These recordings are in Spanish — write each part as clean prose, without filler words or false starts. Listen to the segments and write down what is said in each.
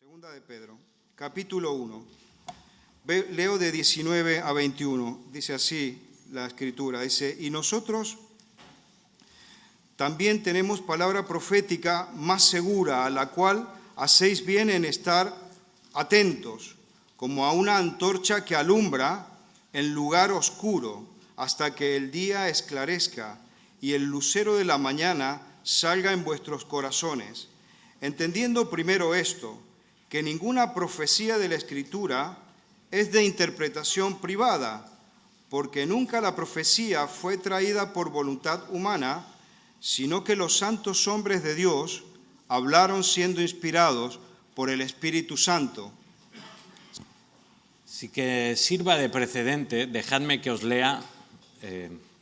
Segunda de Pedro, capítulo 1. Leo de 19 a 21. Dice así la Escritura. Dice, y nosotros también tenemos palabra profética más segura, a la cual hacéis bien en estar atentos, como a una antorcha que alumbra en lugar oscuro, hasta que el día esclarezca y el lucero de la mañana salga en vuestros corazones. Entendiendo primero esto, que ninguna profecía de la Escritura es de interpretación privada, porque nunca la profecía fue traída por voluntad humana, sino que los santos hombres de Dios hablaron siendo inspirados por el Espíritu Santo. Así que sirva de precedente, dejadme que os lea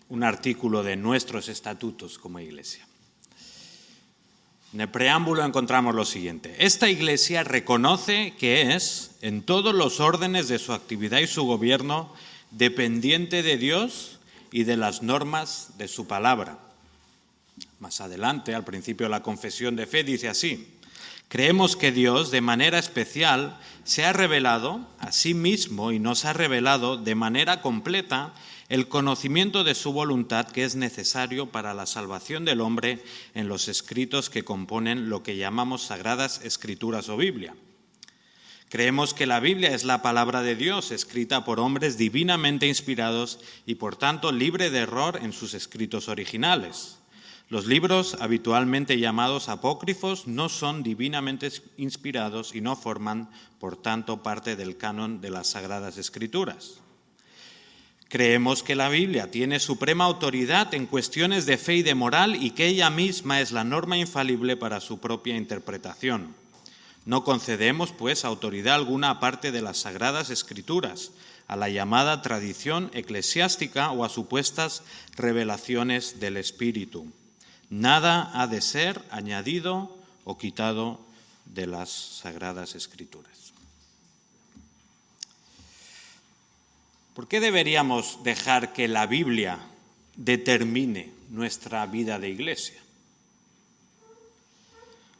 un artículo de nuestros estatutos como Iglesia. En el preámbulo encontramos lo siguiente. Esta Iglesia reconoce que es, en todos los órdenes de su actividad y su gobierno, dependiente de Dios y de las normas de su palabra. Más adelante, al principio de la confesión de fe, dice así: creemos que Dios, de manera especial, se ha revelado a sí mismo y nos ha revelado de manera completa el conocimiento de su voluntad que es necesario para la salvación del hombre en los escritos que componen lo que llamamos Sagradas Escrituras o Biblia. Creemos que la Biblia es la palabra de Dios, escrita por hombres divinamente inspirados y, por tanto, libre de error en sus escritos originales. Los libros, habitualmente llamados apócrifos, no son divinamente inspirados y no forman, por tanto, parte del canon de las Sagradas Escrituras. Creemos que la Biblia tiene suprema autoridad en cuestiones de fe y de moral y que ella misma es la norma infalible para su propia interpretación. No concedemos, pues, autoridad alguna aparte de las Sagradas Escrituras, a la llamada tradición eclesiástica o a supuestas revelaciones del Espíritu. Nada ha de ser añadido o quitado de las Sagradas Escrituras. ¿Por qué deberíamos dejar que la Biblia determine nuestra vida de iglesia?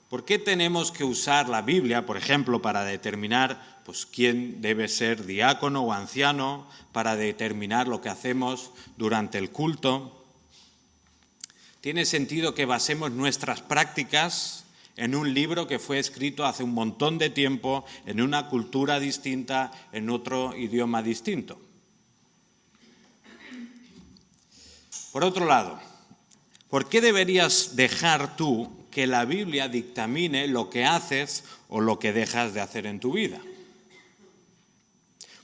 ¿Por qué tenemos que usar la Biblia, por ejemplo, para determinar quién debe ser diácono o anciano, para determinar lo que hacemos durante el culto? ¿Tiene sentido que basemos nuestras prácticas en un libro que fue escrito hace un montón de tiempo, en una cultura distinta, en otro idioma distinto? Por otro lado, ¿por qué deberías dejar tú que la Biblia dictamine lo que haces o lo que dejas de hacer en tu vida?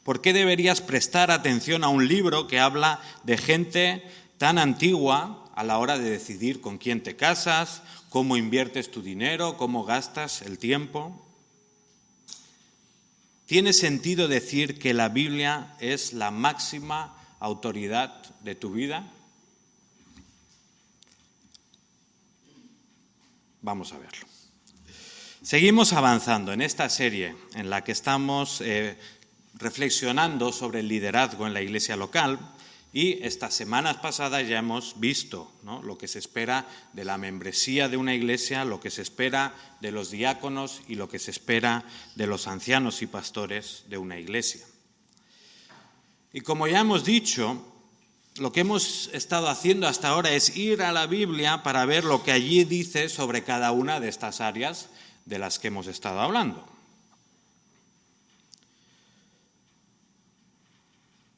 ¿Por qué deberías prestar atención a un libro que habla de gente tan antigua a la hora de decidir con quién te casas, cómo inviertes tu dinero, cómo gastas el tiempo? ¿Tiene sentido decir que la Biblia es la máxima autoridad de tu vida? Vamos a verlo. Seguimos avanzando en esta serie en la que estamos reflexionando sobre el liderazgo en la iglesia local y estas semanas pasadas ya hemos visto, ¿no?, lo que se espera de la membresía de una iglesia, lo que se espera de los diáconos y lo que se espera de los ancianos y pastores de una iglesia. Y como ya hemos dicho, lo que hemos estado haciendo hasta ahora es ir a la Biblia para ver lo que allí dice sobre cada una de estas áreas de las que hemos estado hablando.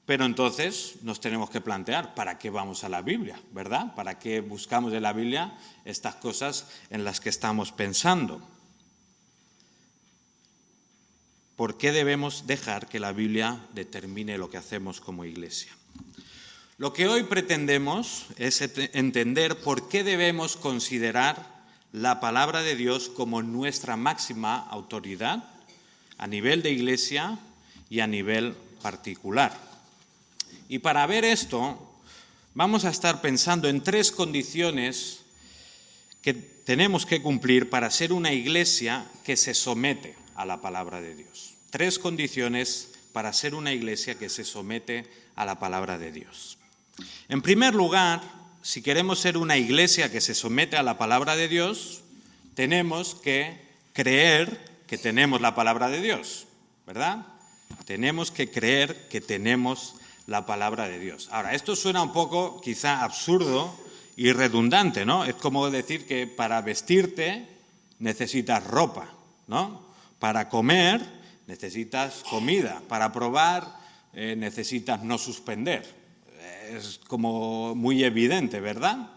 Pero entonces nos tenemos que plantear, ¿para qué vamos a la Biblia, verdad? ¿Para qué buscamos en la Biblia estas cosas en las que estamos pensando? ¿Por qué debemos dejar que la Biblia determine lo que hacemos como iglesia? Lo que hoy pretendemos es entender por qué debemos considerar la palabra de Dios como nuestra máxima autoridad a nivel de iglesia y a nivel particular. Y para ver esto, vamos a estar pensando en tres condiciones que tenemos que cumplir para ser una iglesia que se somete a la palabra de Dios. Tres condiciones para ser una iglesia que se somete a la palabra de Dios. En primer lugar, si queremos ser una iglesia que se somete a la palabra de Dios, tenemos que creer que tenemos la palabra de Dios, ¿verdad? Tenemos que creer que tenemos la palabra de Dios. Ahora, esto suena un poco quizá absurdo y redundante, ¿no? Es como decir que para vestirte necesitas ropa, ¿no? Para comer necesitas comida, para probar necesitas no suspender. Es como muy evidente, ¿verdad?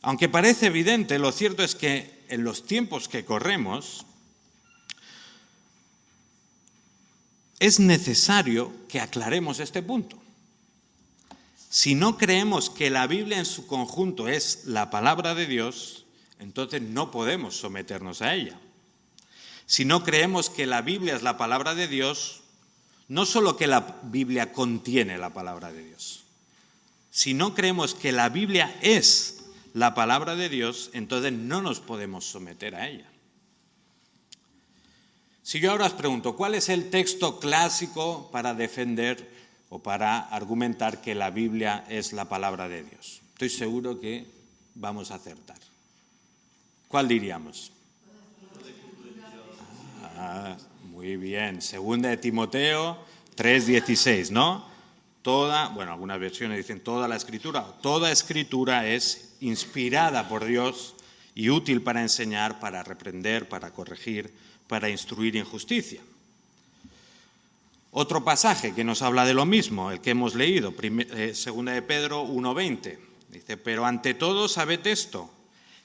Aunque parece evidente, lo cierto es que en los tiempos que corremos es necesario que aclaremos este punto. Si no creemos que la Biblia en su conjunto es la palabra de Dios, entonces no podemos someternos a ella. Si no creemos que la Biblia es la palabra de Dios, no solo que la Biblia contiene la palabra de Dios, si no creemos que la Biblia es la palabra de Dios, entonces no nos podemos someter a ella. Si yo ahora os pregunto, ¿cuál es el texto clásico para defender o para argumentar que la Biblia es la palabra de Dios? Estoy seguro que vamos a acertar. ¿Cuál diríamos? Muy bien, 2 de Timoteo 3:16, ¿no? Algunas versiones dicen toda la Escritura. Toda Escritura es inspirada por Dios y útil para enseñar, para reprender, para corregir, para instruir en justicia. Otro pasaje que nos habla de lo mismo, el que hemos leído, 2 de Pedro 1:20, dice, pero ante todo sabed esto,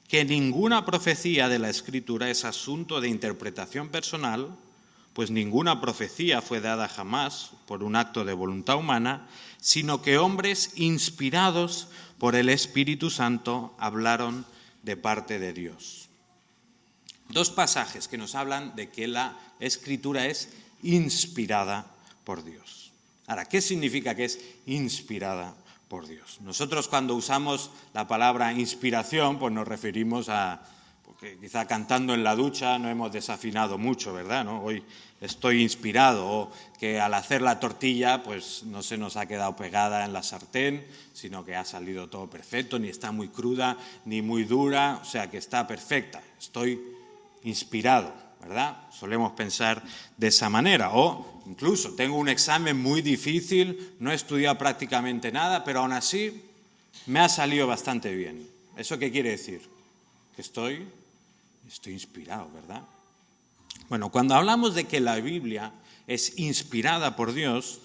que ninguna profecía de la Escritura es asunto de interpretación personal, pues ninguna profecía fue dada jamás por un acto de voluntad humana, sino que hombres inspirados por el Espíritu Santo hablaron de parte de Dios. Dos pasajes que nos hablan de que la Escritura es inspirada por Dios. Ahora, ¿qué significa que es inspirada por Dios? Nosotros cuando usamos la palabra inspiración, pues nos referimos a, porque quizá cantando en la ducha no hemos desafinado mucho, ¿verdad? ¿No? Hoy estoy inspirado, o que al hacer la tortilla pues no se nos ha quedado pegada en la sartén, sino que ha salido todo perfecto, ni está muy cruda, ni muy dura, o sea que está perfecta, estoy inspirado, ¿verdad? Solemos pensar de esa manera. O incluso tengo un examen muy difícil, no he estudiado prácticamente nada, pero aún así me ha salido bastante bien. ¿Eso qué quiere decir? Que estoy inspirado, ¿verdad? Bueno, cuando hablamos de que la Biblia es inspirada por Dios,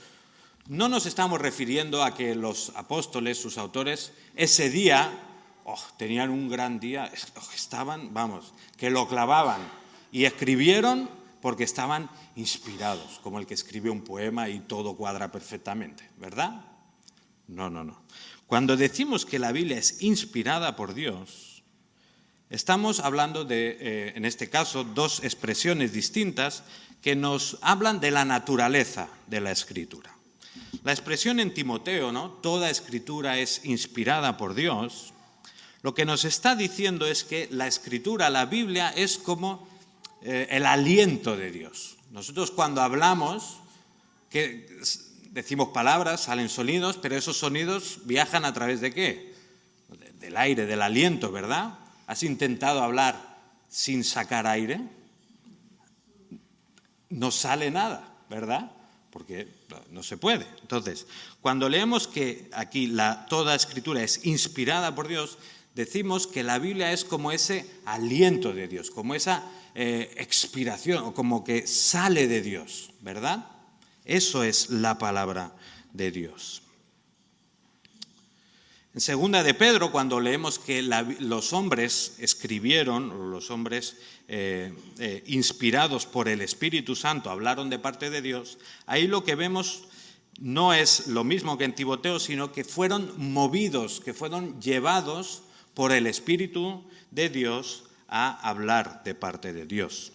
no nos estamos refiriendo a que los apóstoles, sus autores, ese día tenían un gran día, estaban, que lo clavaban y escribieron porque estaban inspirados, como el que escribe un poema y todo cuadra perfectamente, ¿verdad? No. Cuando decimos que la Biblia es inspirada por Dios, estamos hablando de, en este caso, dos expresiones distintas que nos hablan de la naturaleza de la Escritura. La expresión en Timoteo, ¿no? Toda Escritura es inspirada por Dios. Lo que nos está diciendo es que la Escritura, la Biblia, es como el aliento de Dios. Nosotros cuando hablamos, que decimos palabras, salen sonidos, pero esos sonidos viajan a través de ¿qué? Del aire, del aliento, ¿verdad? ¿Has intentado hablar sin sacar aire? No sale nada, ¿verdad? Porque no se puede. Entonces, cuando leemos que aquí toda Escritura es inspirada por Dios, decimos que la Biblia es como ese aliento de Dios, como esa expiración, o como que sale de Dios, ¿verdad? Eso es la palabra de Dios. En 2 de Pedro, cuando leemos que los hombres escribieron, los hombres inspirados por el Espíritu Santo hablaron de parte de Dios, ahí lo que vemos no es lo mismo que en Timoteo, sino que fueron movidos, que fueron llevados por el Espíritu de Dios a hablar de parte de Dios.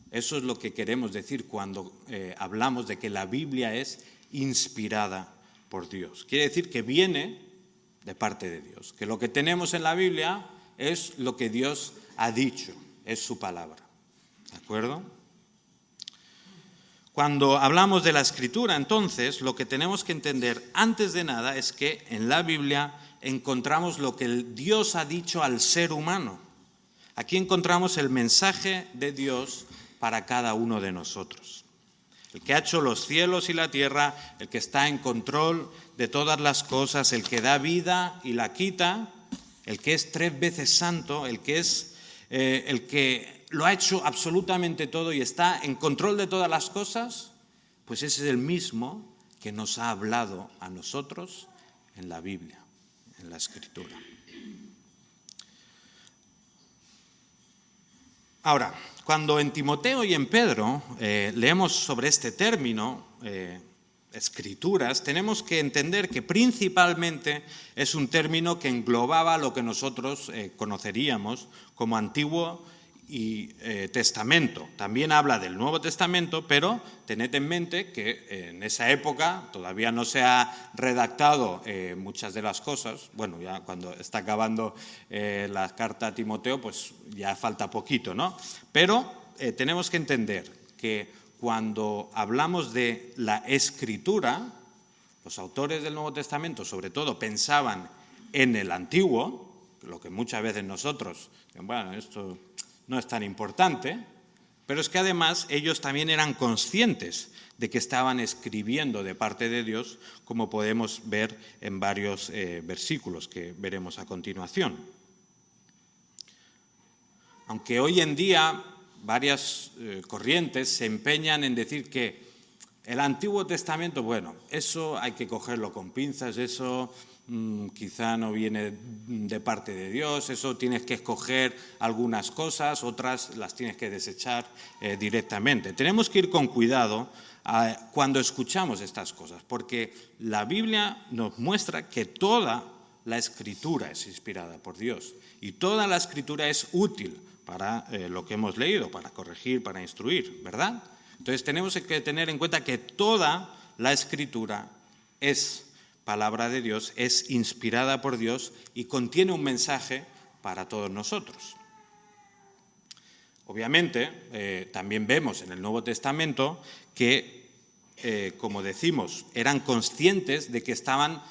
Eso es lo que queremos decir cuando hablamos de que la Biblia es inspirada por Dios. Quiere decir que viene de parte de Dios, que lo que tenemos en la Biblia es lo que Dios ha dicho, es su palabra. ¿De acuerdo? Cuando hablamos de la Escritura, entonces, lo que tenemos que entender antes de nada es que en la Biblia encontramos lo que Dios ha dicho al ser humano. Aquí encontramos el mensaje de Dios para cada uno de nosotros. El que ha hecho los cielos y la tierra, el que está en control de todas las cosas, el que da vida y la quita, el que es 3 veces santo, el que lo ha hecho absolutamente todo y está en control de todas las cosas, pues ese es el mismo que nos ha hablado a nosotros en la Biblia, en la Escritura. Ahora, cuando en Timoteo y en Pedro leemos sobre este término, escrituras, tenemos que entender que principalmente es un término que englobaba lo que nosotros conoceríamos como Antiguo y Testamento. También habla del Nuevo Testamento, pero tened en mente que en esa época todavía no se ha redactado muchas de las cosas. Bueno, ya cuando está acabando la carta a Timoteo, pues ya falta poquito, ¿no? Pero tenemos que entender que cuando hablamos de la Escritura, los autores del Nuevo Testamento sobre todo pensaban en el Antiguo, lo que muchas veces nosotros, bueno, esto no es tan importante, pero es que además ellos también eran conscientes de que estaban escribiendo de parte de Dios, como podemos ver en varios versículos que veremos a continuación. Aunque hoy en día varias corrientes se empeñan en decir que el Antiguo Testamento, bueno, eso hay que cogerlo con pinzas, eso quizá no viene de parte de Dios, eso tienes que escoger algunas cosas, otras las tienes que desechar directamente. Tenemos que ir con cuidado cuando escuchamos estas cosas, porque la Biblia nos muestra que toda la Escritura es inspirada por Dios y toda la Escritura es útil para lo que hemos leído, para corregir, para instruir, ¿verdad? Entonces tenemos que tener en cuenta que toda la Escritura es palabra de Dios, es inspirada por Dios y contiene un mensaje para todos nosotros. Obviamente, también vemos en el Nuevo Testamento que, como decimos, eran conscientes de que estaban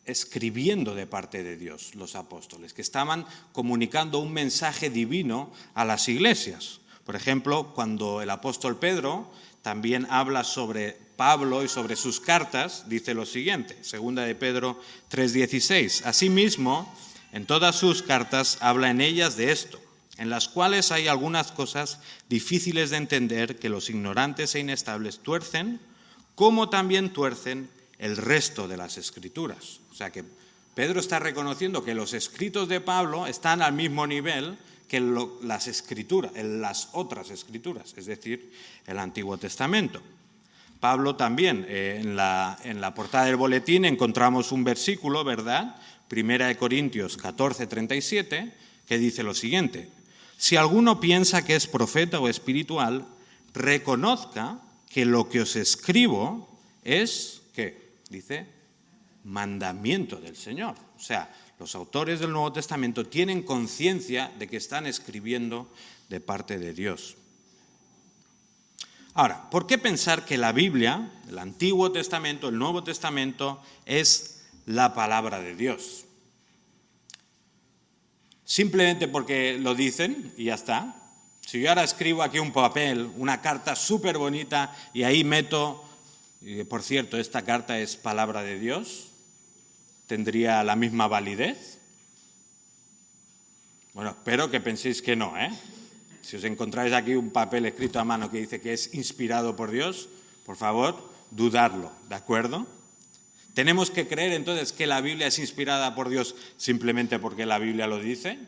escribiendo de parte de Dios los apóstoles, que estaban comunicando un mensaje divino a las iglesias. Por ejemplo, cuando el apóstol Pedro también habla sobre Pablo y sobre sus cartas, dice lo siguiente, 2 de Pedro 3:16. Asimismo, en todas sus cartas habla en ellas de esto, en las cuales hay algunas cosas difíciles de entender que los ignorantes e inestables tuercen, como también tuercen el resto de las Escrituras. O sea que Pedro está reconociendo que los escritos de Pablo están al mismo nivel que las escrituras, las otras escrituras, es decir, el Antiguo Testamento. Pablo también, en la portada del boletín encontramos un versículo, ¿verdad? 1 Corintios 14:37, que dice lo siguiente: si alguno piensa que es profeta o espiritual, reconozca que lo que os escribo es, ¿qué? Dice, mandamiento del Señor. O sea, los autores del Nuevo Testamento tienen conciencia de que están escribiendo de parte de Dios. Ahora, ¿por qué pensar que la Biblia, el Antiguo Testamento, el Nuevo Testamento, es la palabra de Dios? Simplemente porque lo dicen y ya está. Si yo ahora escribo aquí un papel, una carta súper bonita y ahí meto, y por cierto, esta carta es palabra de Dios, ¿tendría la misma validez? Bueno, espero que penséis que no, ¿eh? Si os encontráis aquí un papel escrito a mano que dice que es inspirado por Dios, por favor, dudadlo, ¿de acuerdo? ¿Tenemos que creer entonces que la Biblia es inspirada por Dios simplemente porque la Biblia lo dice?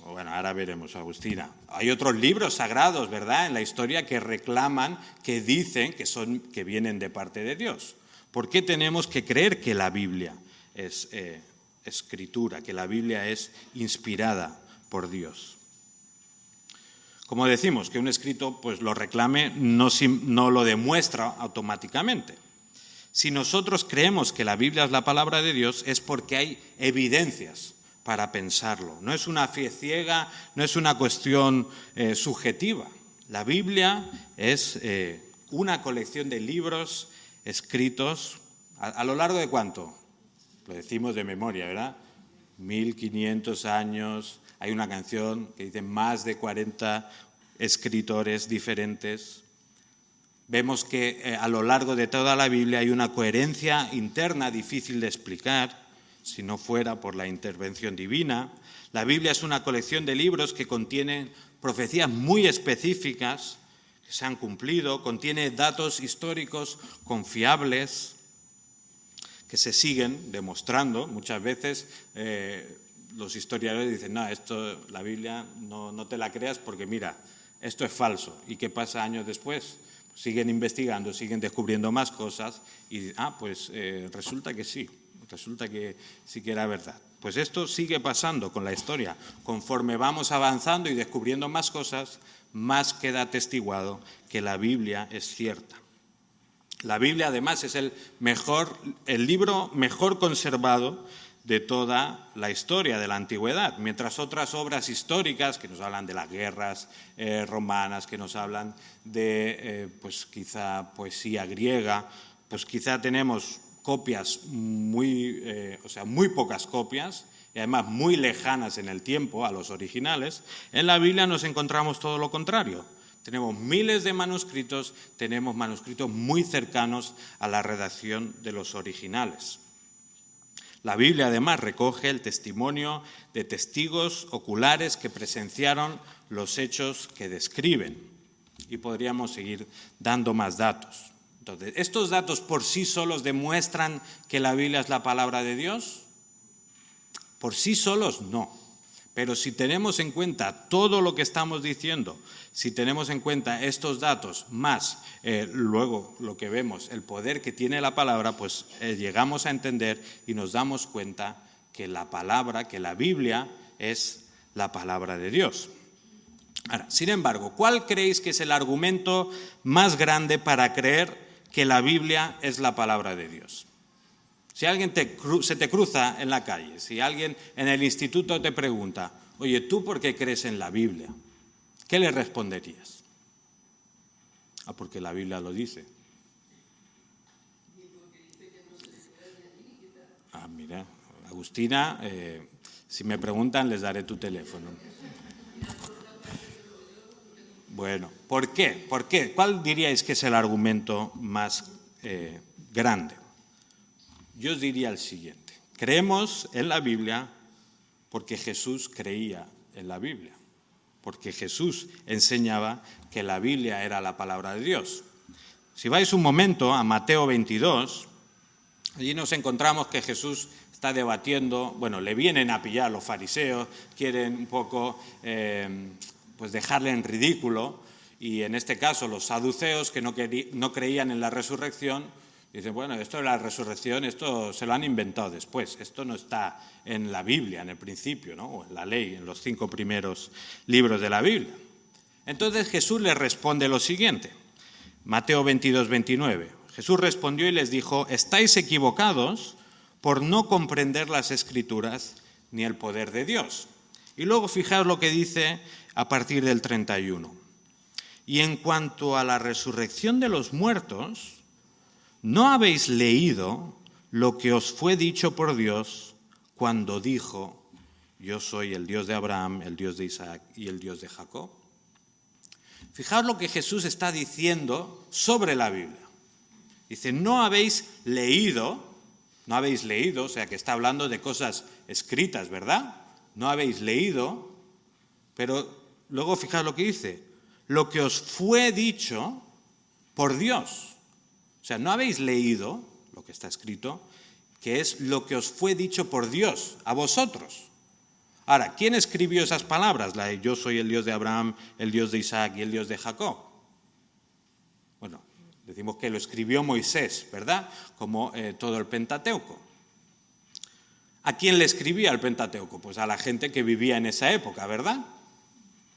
Bueno, ahora veremos, Agustina. Hay otros libros sagrados, ¿verdad?, en la historia que reclaman, que dicen que vienen de parte de Dios. ¿Por qué tenemos que creer que la Biblia es escritura, que la Biblia es inspirada por Dios? Como decimos, que un escrito pues lo reclame no lo demuestra automáticamente. Si nosotros creemos que la Biblia es la palabra de Dios es porque hay evidencias para pensarlo. No es una fe ciega, no es una cuestión subjetiva. La Biblia es una colección de libros escritos a lo largo de ¿cuánto? Lo decimos de memoria, ¿verdad? 1500 años. Hay una canción que dice más de 40 escritores diferentes. Vemos que a lo largo de toda la Biblia hay una coherencia interna difícil de explicar, si no fuera por la intervención divina. La Biblia es una colección de libros que contienen profecías muy específicas que se han cumplido, contiene datos históricos confiables que se siguen demostrando. Muchas veces los historiadores dicen, no, esto, la Biblia no te la creas porque mira, esto es falso. ¿Y qué pasa años después? Siguen investigando, siguen descubriendo más cosas y resulta que sí, resulta que sí que era verdad. Pues esto sigue pasando con la historia. Conforme vamos avanzando y descubriendo más cosas, más queda atestiguado que la Biblia es cierta. La Biblia, además, es el libro mejor conservado de toda la historia de la antigüedad, mientras otras obras históricas que nos hablan de las guerras romanas, que nos hablan de quizá poesía griega, pues quizá tenemos copias muy pocas copias y además muy lejanas en el tiempo a los originales. En la Biblia nos encontramos todo lo contrario. Tenemos miles de manuscritos, tenemos manuscritos muy cercanos a la redacción de los originales. La Biblia, además, recoge el testimonio de testigos oculares que presenciaron los hechos que describen. Y podríamos seguir dando más datos. Entonces, ¿estos datos por sí solos demuestran que la Biblia es la palabra de Dios? Por sí solos, no. Pero si tenemos en cuenta todo lo que estamos diciendo, si tenemos en cuenta estos datos, más luego lo que vemos, el poder que tiene la palabra, pues llegamos a entender y nos damos cuenta que la palabra, que la Biblia es la palabra de Dios. Ahora, sin embargo, ¿cuál creéis que es el argumento más grande para creer que la Biblia es la palabra de Dios? Si alguien se te cruza en la calle, si alguien en el instituto te pregunta, oye, ¿tú por qué crees en la Biblia? ¿Qué le responderías? Porque la Biblia lo dice. Mira, Agustina, si me preguntan les daré tu teléfono. Bueno, ¿por qué? ¿Por qué? ¿Cuál diríais que es el argumento más grande? Yo os diría el siguiente. Creemos en la Biblia porque Jesús creía en la Biblia, porque Jesús enseñaba que la Biblia era la palabra de Dios. Si vais un momento a Mateo 22, allí nos encontramos que Jesús está debatiendo, le vienen a pillar los fariseos, quieren un poco dejarle en ridículo, y en este caso los saduceos que no creían en la resurrección, dicen, esto de la resurrección, esto se lo han inventado después, esto no está en la Biblia, en el principio, ¿no? O en la ley, en los 5 primeros libros de la Biblia. Entonces Jesús les responde lo siguiente, Mateo 22, 29. Jesús respondió y les dijo, estáis equivocados por no comprender las Escrituras ni el poder de Dios. Y luego fijaos lo que dice a partir del 31. Y en cuanto a la resurrección de los muertos, ¿no habéis leído lo que os fue dicho por Dios cuando dijo, yo soy el Dios de Abraham, el Dios de Isaac y el Dios de Jacob? Fijaos lo que Jesús está diciendo sobre la Biblia. Dice, no habéis leído, o sea que está hablando de cosas escritas, ¿verdad? No habéis leído, pero luego fijaos lo que dice, lo que os fue dicho por Dios. O sea, no habéis leído lo que está escrito, que es lo que os fue dicho por Dios a vosotros. Ahora, ¿quién escribió esas palabras? La de yo soy el Dios de Abraham, el Dios de Isaac y el Dios de Jacob. Decimos que lo escribió Moisés, ¿verdad? Como todo el Pentateuco. ¿A quién le escribía el Pentateuco? Pues a la gente que vivía en esa época, ¿verdad?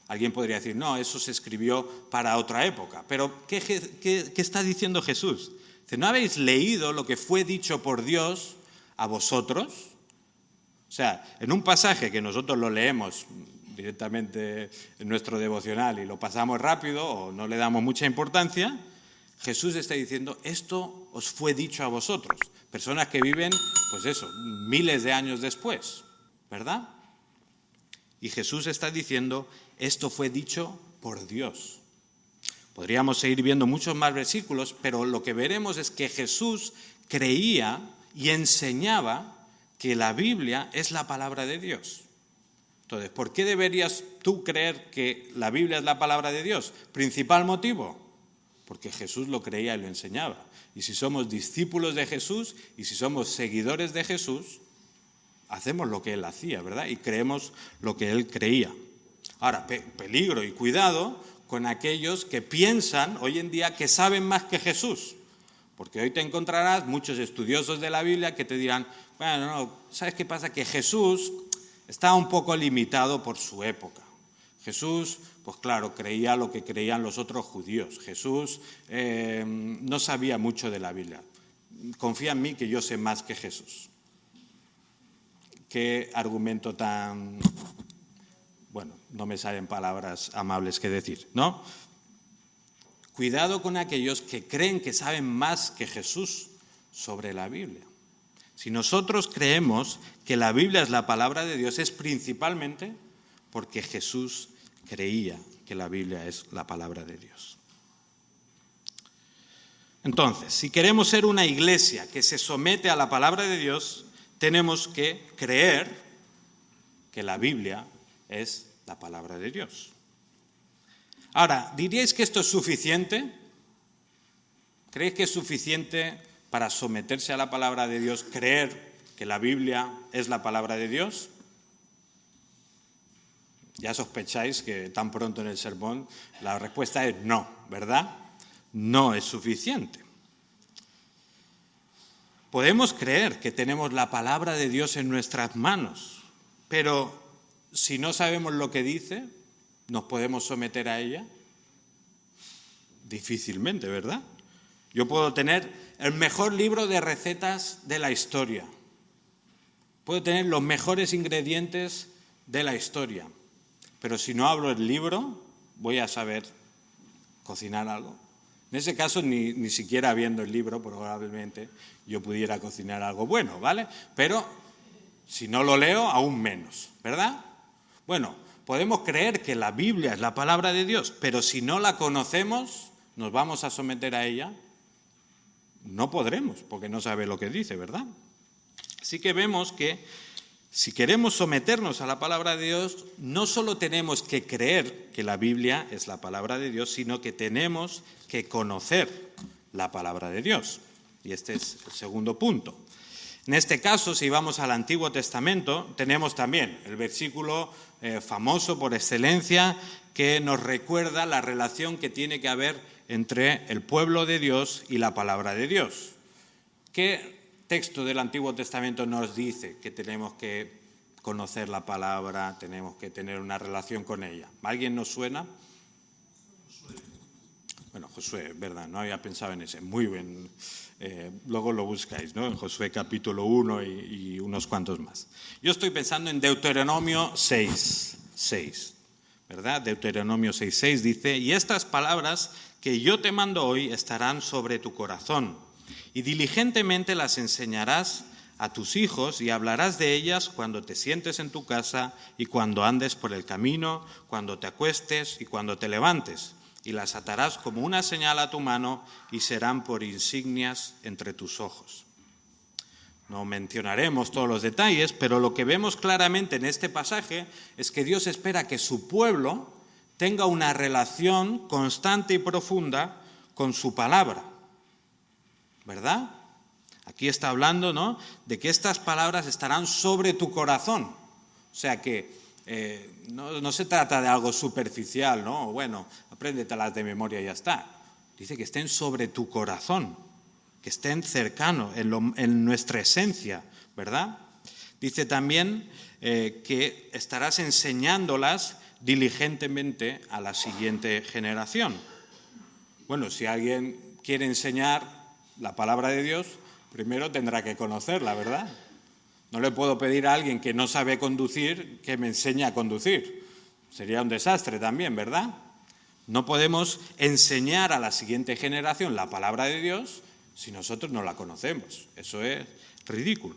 Alguien podría decir, no, eso se escribió para otra época. Pero ¿qué está diciendo Jesús? Dice, ¿no habéis leído lo que fue dicho por Dios a vosotros? O sea, en un pasaje que nosotros lo leemos directamente en nuestro devocional y lo pasamos rápido o no le damos mucha importancia, Jesús está diciendo, esto os fue dicho a vosotros, personas que viven, miles de años después. ¿verdad? Y Jesús está diciendo, esto fue dicho por Dios. Podríamos seguir viendo muchos más versículos, pero lo que veremos es que Jesús creía y enseñaba que la Biblia es la palabra de Dios. Entonces, ¿por qué deberías tú creer que la Biblia es la palabra de Dios? Principal motivo, porque Jesús lo creía y lo enseñaba. Y si somos discípulos de Jesús y si somos seguidores de Jesús, hacemos lo que Él hacía, ¿verdad? Y creemos lo que Él creía. Ahora, peligro y cuidado con aquellos que piensan hoy en día que saben más que Jesús. Porque hoy te encontrarás muchos estudiosos de la Biblia que te dirán, bueno, no, ¿sabes qué pasa? Que Jesús estaba un poco limitado por su época. Jesús, pues claro, creía lo que creían los otros judíos. Jesús no sabía mucho de la Biblia. Confía en mí que yo sé más que Jesús. Qué argumento tan... Bueno, no me salen palabras amables que decir, ¿no? Cuidado con aquellos que creen que saben más que Jesús sobre la Biblia. Si nosotros creemos que la Biblia es la palabra de Dios, es principalmente porque Jesús creía que la Biblia es la palabra de Dios. Entonces, si queremos ser una iglesia que se somete a la palabra de Dios, tenemos que creer que la Biblia es la palabra de Dios. Ahora, ¿diríais que esto es suficiente? ¿Creéis que es suficiente para someterse a la palabra de Dios, creer que la Biblia es la palabra de Dios? Ya sospecháis que tan pronto en el sermón la respuesta es no, ¿verdad? No es suficiente. Podemos creer que tenemos la palabra de Dios en nuestras manos, pero si no sabemos lo que dice, ¿nos podemos someter a ella? Difícilmente, ¿verdad? Yo puedo tener el mejor libro de recetas de la historia. Puedo tener los mejores ingredientes de la historia. Pero si no abro el libro, ¿voy a saber cocinar algo? En ese caso, ni siquiera viendo el libro, probablemente yo pudiera cocinar algo bueno, ¿vale? Pero si no lo leo, aún menos, ¿verdad? Bueno, podemos creer que la Biblia es la palabra de Dios, pero si no la conocemos, ¿nos vamos a someter a ella? No podremos, porque no sabe lo que dice, ¿verdad? Así que vemos que si queremos someternos a la palabra de Dios, no solo tenemos que creer que la Biblia es la palabra de Dios, sino que tenemos que conocer la palabra de Dios. Y este es el segundo punto. En este caso, si vamos al Antiguo Testamento, tenemos también el versículo famoso por excelencia que nos recuerda la relación que tiene que haber entre el pueblo de Dios y la palabra de Dios. ¿Qué texto del Antiguo Testamento nos dice que tenemos que conocer la palabra, tenemos que tener una relación con ella? ¿Alguien nos suena? Bueno, Josué, ¿verdad? No había pensado en ese. Muy bien. Luego lo buscáis, ¿no? En Josué capítulo 1 y unos cuantos más. Yo estoy pensando en Deuteronomio 6, ¿verdad? Deuteronomio 6 dice, y estas palabras que yo te mando hoy estarán sobre tu corazón, y diligentemente las enseñarás a tus hijos y hablarás de ellas cuando te sientes en tu casa y cuando andes por el camino, cuando te acuestes y cuando te levantes. Y las atarás como una señal a tu mano y serán por insignias entre tus ojos. No mencionaremos todos los detalles, pero lo que vemos claramente en este pasaje es que Dios espera que su pueblo tenga una relación constante y profunda con su palabra. ¿Verdad? Aquí está hablando, ¿no?, de que estas palabras estarán sobre tu corazón. O sea que no se trata de algo superficial, ¿no? Bueno, apréndetelas de memoria y ya está. Dice que estén sobre tu corazón, que estén cercanos en nuestra esencia, ¿verdad? Dice también que estarás enseñándolas diligentemente a la siguiente generación. Bueno, si alguien quiere enseñar la palabra de Dios, primero tendrá que conocerla, ¿verdad? No le puedo pedir a alguien que no sabe conducir que me enseñe a conducir. Sería un desastre también, ¿verdad? No podemos enseñar a la siguiente generación la palabra de Dios si nosotros no la conocemos. Eso es ridículo.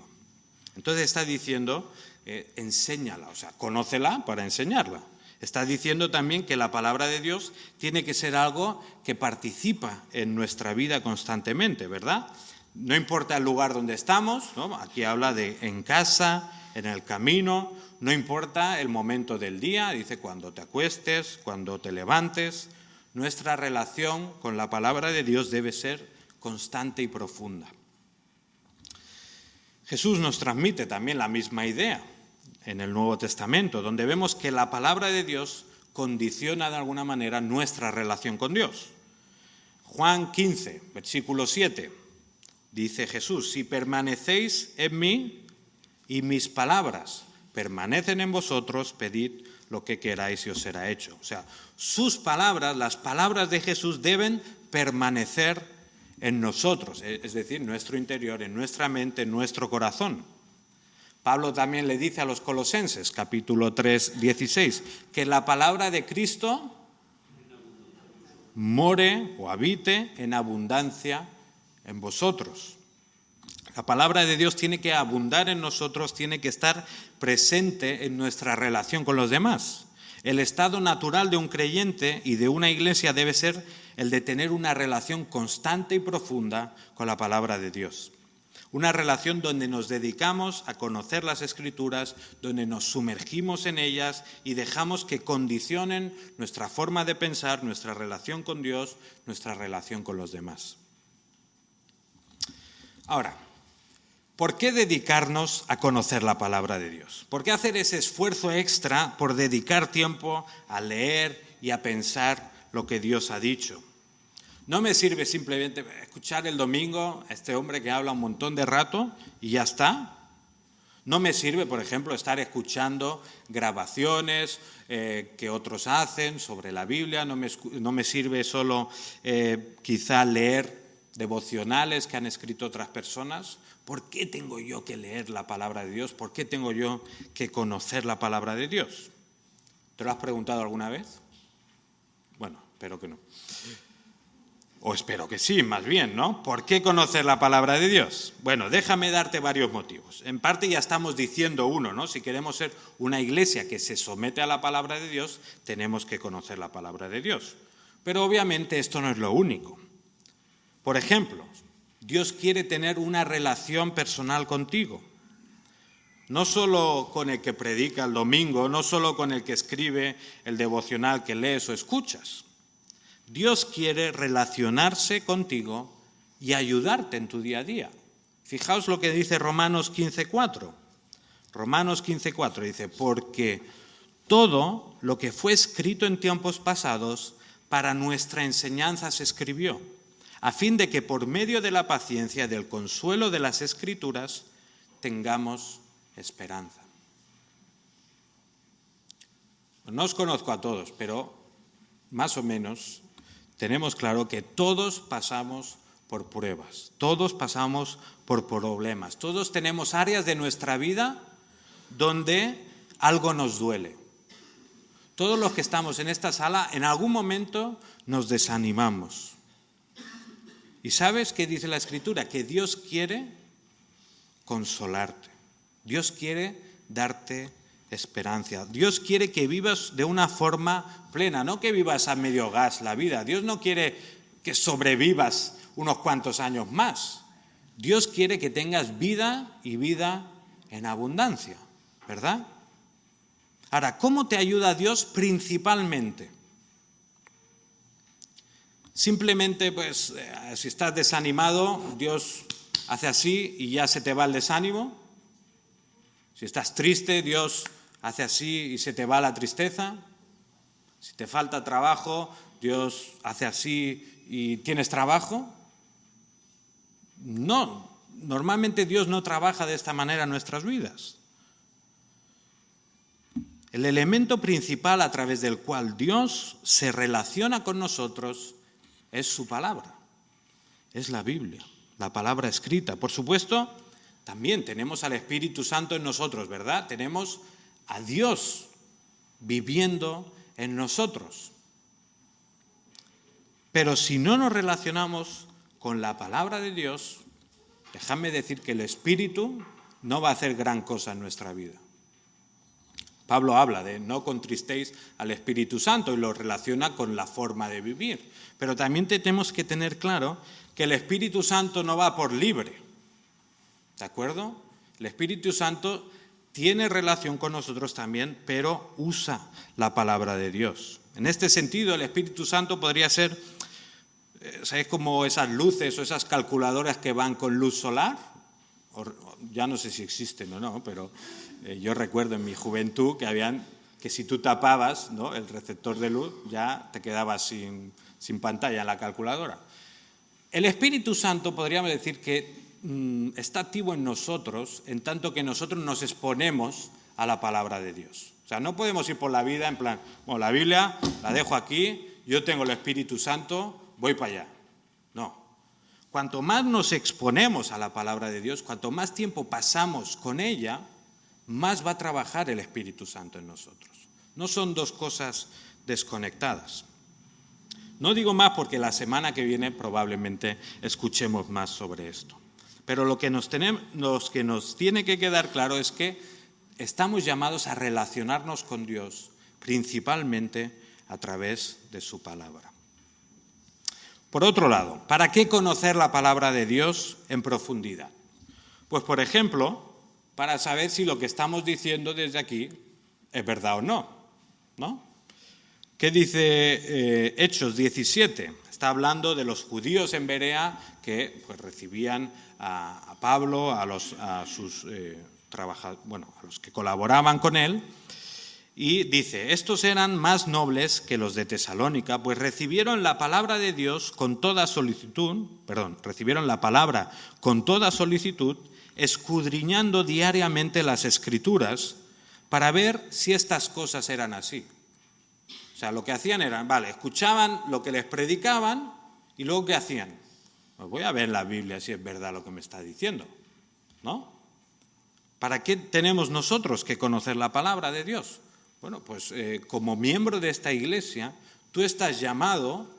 Entonces está diciendo, enséñala, o sea, conócela para enseñarla. Está diciendo también que la palabra de Dios tiene que ser algo que participa en nuestra vida constantemente, ¿verdad? No importa el lugar donde estamos, ¿no? Aquí habla de en casa, en el camino, no importa el momento del día, dice cuando te acuestes, cuando te levantes. Nuestra relación con la palabra de Dios debe ser constante y profunda. Jesús nos transmite también la misma idea en el Nuevo Testamento, donde vemos que la palabra de Dios condiciona de alguna manera nuestra relación con Dios. Juan 15, versículo 7, dice Jesús: si permanecéis en mí y mis palabras permanecen en vosotros, pedid lo que queráis y os será hecho. O sea, sus palabras, las palabras de Jesús deben permanecer en nosotros, es decir, en nuestro interior, en nuestra mente, en nuestro corazón. Pablo también le dice a los Colosenses, capítulo 3, 16, que la palabra de Cristo more o habite en abundancia en vosotros. La palabra de Dios tiene que abundar en nosotros, tiene que estar presente en nuestra relación con los demás. El estado natural de un creyente y de una iglesia debe ser el de tener una relación constante y profunda con la palabra de Dios. Una relación donde nos dedicamos a conocer las Escrituras, donde nos sumergimos en ellas y dejamos que condicionen nuestra forma de pensar, nuestra relación con Dios, nuestra relación con los demás. Ahora, ¿por qué dedicarnos a conocer la palabra de Dios? ¿Por qué hacer ese esfuerzo extra por dedicar tiempo a leer y a pensar lo que Dios ha dicho? No me sirve simplemente escuchar el domingo a este hombre que habla un montón de rato y ya está. No me sirve, por ejemplo, estar escuchando grabaciones que otros hacen sobre la Biblia. No me sirve solo quizá leer devocionales que han escrito otras personas. ¿Por qué tengo yo que leer la palabra de Dios? ¿Por qué tengo yo que conocer la palabra de Dios? ¿Te lo has preguntado alguna vez? Bueno, espero que no. O espero que sí, más bien, ¿no? ¿Por qué conocer la palabra de Dios? Bueno, déjame darte varios motivos. En parte ya estamos diciendo uno, ¿no? Si queremos ser una iglesia que se somete a la palabra de Dios, tenemos que conocer la palabra de Dios. Pero obviamente esto no es lo único. Por ejemplo, Dios quiere tener una relación personal contigo. No solo con el que predica el domingo, no solo con el que escribe el devocional que lees o escuchas. Dios quiere relacionarse contigo y ayudarte en tu día a día. Fijaos lo que dice Romanos 15:4. Romanos 15:4 dice: porque todo lo que fue escrito en tiempos pasados para nuestra enseñanza se escribió, a fin de que por medio de la paciencia y del consuelo de las Escrituras tengamos esperanza. No os conozco a todos, pero más o menos tenemos claro que todos pasamos por pruebas, todos pasamos por problemas, todos tenemos áreas de nuestra vida donde algo nos duele. Todos los que estamos en esta sala en algún momento nos desanimamos. ¿Y sabes qué dice la Escritura? Que Dios quiere consolarte, Dios quiere darte esperanza. Dios quiere que vivas de una forma plena, no que vivas a medio gas la vida. Dios no quiere que sobrevivas unos cuantos años más. Dios quiere que tengas vida y vida en abundancia, ¿verdad? Ahora, ¿cómo te ayuda Dios principalmente? Simplemente, pues, si estás desanimado, Dios hace así y ya se te va el desánimo. Si estás triste, Dios hace así y se te va la tristeza. Si te falta trabajo, Dios hace así y tienes trabajo. No, normalmente Dios no trabaja de esta manera en nuestras vidas. El elemento principal a través del cual Dios se relaciona con nosotros es su palabra, es la Biblia, la palabra escrita. Por supuesto, también tenemos al Espíritu Santo en nosotros, ¿verdad? Tenemos a Dios viviendo en nosotros. Pero si no nos relacionamos con la palabra de Dios, déjame decir que el Espíritu no va a hacer gran cosa en nuestra vida. Pablo habla de no contristéis al Espíritu Santo y lo relaciona con la forma de vivir. Pero también tenemos que tener claro que el Espíritu Santo no va por libre. ¿De acuerdo? El Espíritu Santo tiene relación con nosotros también, pero usa la palabra de Dios. En este sentido, el Espíritu Santo podría ser, ¿sabéis? Como esas luces o esas calculadoras que van con luz solar. Ya no sé si existen o no, pero yo recuerdo en mi juventud que si tú tapabas, ¿no?, el receptor de luz, ya te quedabas sin pantalla en la calculadora. El Espíritu Santo podríamos decir que está activo en nosotros en tanto que nosotros nos exponemos a la palabra de Dios. O sea, no podemos ir por la vida en plan, bueno, la Biblia la dejo aquí, yo tengo el Espíritu Santo, voy para allá. No. Cuanto más nos exponemos a la palabra de Dios, cuanto más tiempo pasamos con ella, más va a trabajar el Espíritu Santo en nosotros. No son dos cosas desconectadas. No digo más porque la semana que viene probablemente escuchemos más sobre esto. Pero lo que nos tiene que quedar claro es que estamos llamados a relacionarnos con Dios principalmente a través de su palabra. Por otro lado, ¿para qué conocer la palabra de Dios en profundidad? Pues, por ejemplo, para saber si lo que estamos diciendo desde aquí es verdad o no, ¿no? ¿Qué dice Hechos 17? Está hablando de los judíos en Berea que pues, recibían a Pablo, a los que colaboraban con él, y dice, estos eran más nobles que los de Tesalónica, pues recibieron la palabra de Dios con toda solicitud, escudriñando diariamente las Escrituras para ver si estas cosas eran así. O sea, lo que hacían era, escuchaban lo que les predicaban y luego ¿qué hacían? Pues voy a ver en la Biblia si es verdad lo que me está diciendo, ¿no? ¿Para qué tenemos nosotros que conocer la palabra de Dios? Bueno, pues como miembro de esta iglesia, tú estás llamado,